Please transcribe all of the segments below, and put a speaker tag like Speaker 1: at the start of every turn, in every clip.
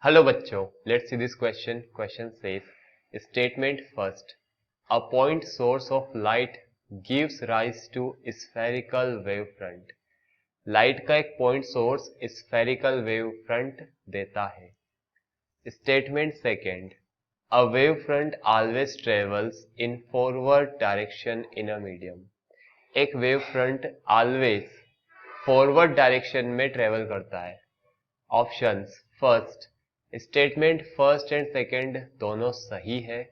Speaker 1: Hello बच्चों, let's see this question. Question says statement first, a point source of light gives rise to spherical wave front. Light का एक point source spherical wave front देता है. Statement second, a wave front always travels in forward direction in a medium. एक wave front always forward direction में travel करता है. Options, first, statement first and second दोनों सही है.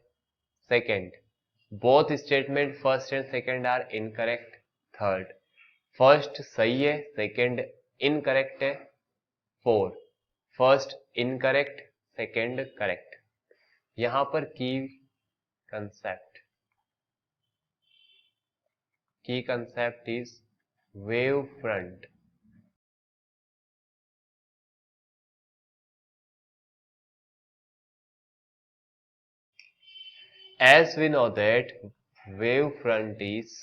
Speaker 1: Second, both statement first and second are incorrect. Third, first सही है, second incorrect है. Four, first incorrect, second correct. यहां पर की concept is wave front. As we know that wave front is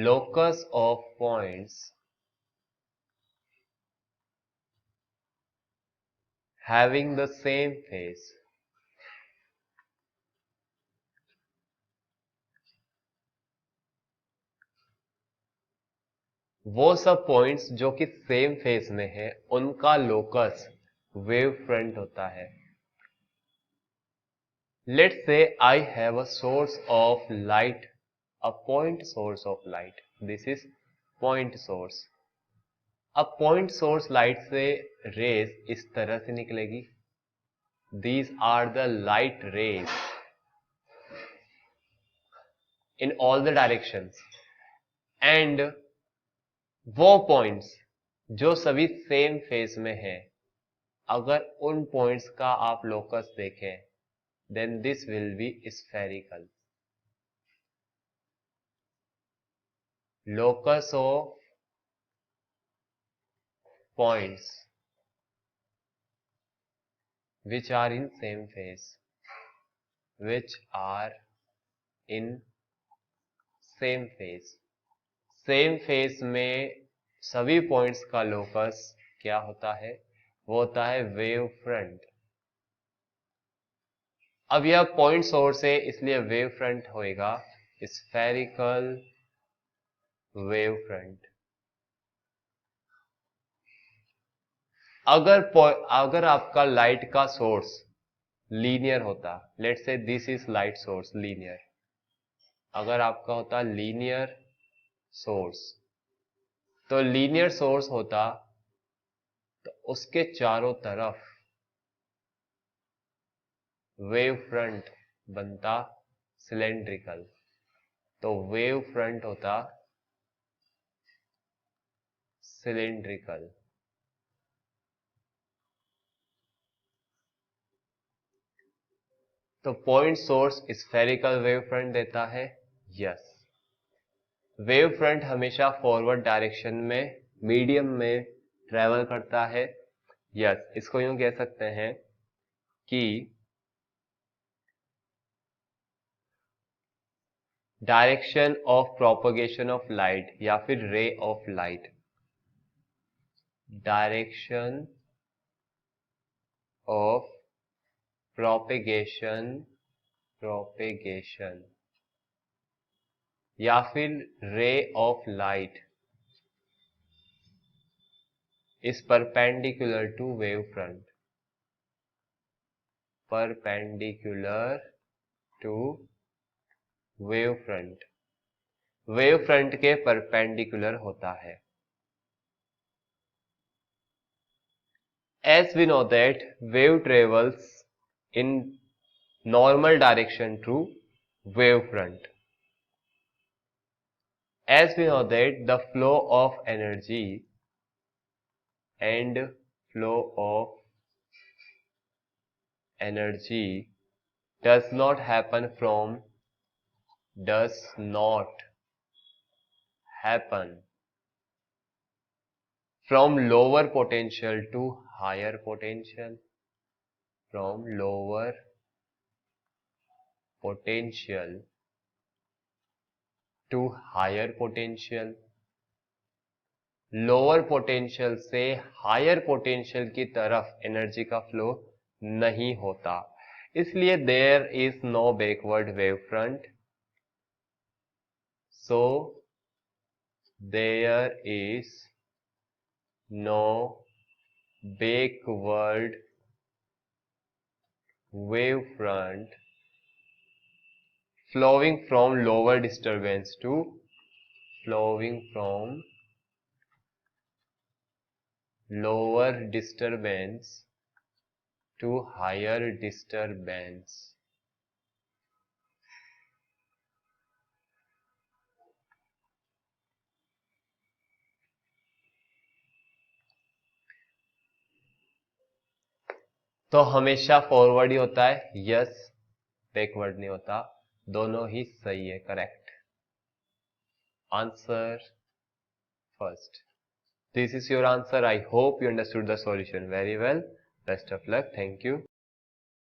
Speaker 1: locus of points having the same phase. वो सब points जो कि सेम फेज में है उनका लोकस वेव फ्रंट होता है. Let's say I have a source of light, a point source of light. This is point source. अब पॉइंट सोर्स लाइट से रेज इस तरह से निकलेगी. These are the light rays in all the directions. And वो points जो सभी same phase में है, अगर उन पॉइंट्स का आप लोकस देखें, then this will be spherical. Locus of points which are in same phase, which are in same phase. Same phase में सभी पॉइंट्स का लोकस क्या होता है? वो होता है वेव फ्रंट. अब यह पॉइंट सोर्स है, इसलिए वेव फ्रंट होएगा स्फेरिकल वेव फ्रंट. अगर आपका लाइट का सोर्स लीनियर होता, let's say this is light source linear. अगर आपका होता लीनियर सोर्स, तो लीनियर सोर्स होता तो उसके चारों तरफ वेव फ्रंट बनता सिलेंड्रिकल. तो वेव फ्रंट होता सिलेंड्रिकल. तो point source spherical wave front देता है. यस, वेव फ्रंट हमेशा फॉरवर्ड डायरेक्शन में मीडियम में ट्रेवल करता है. यस, इसको यूं कह सकते हैं कि direction of propagation of light या फिर ray of light. Direction of propagation या फिर ray of light is perpendicular to wave front. Perpendicular to wave front. Wave front के परपेंडिकुलर होता है. As we know that wave travels in normal direction through wave front. As we know that the flow of energy and flow of energy does not happen from lower potential to higher potential. From lower potential to higher potential. Lower potential से higher potential की तरफ energy का flow नहीं होता, इसलिए there is no backward wave front. So there is no backward wave front flowing from lower disturbance to flowing from lower disturbance to higher disturbance. तो हमेशा forward ही होता है, यस, बैकवर्ड नहीं होता. दोनों ही सही है, correct answer first. This is your answer. I hope you understood the solution very well. Best of luck. Thank you.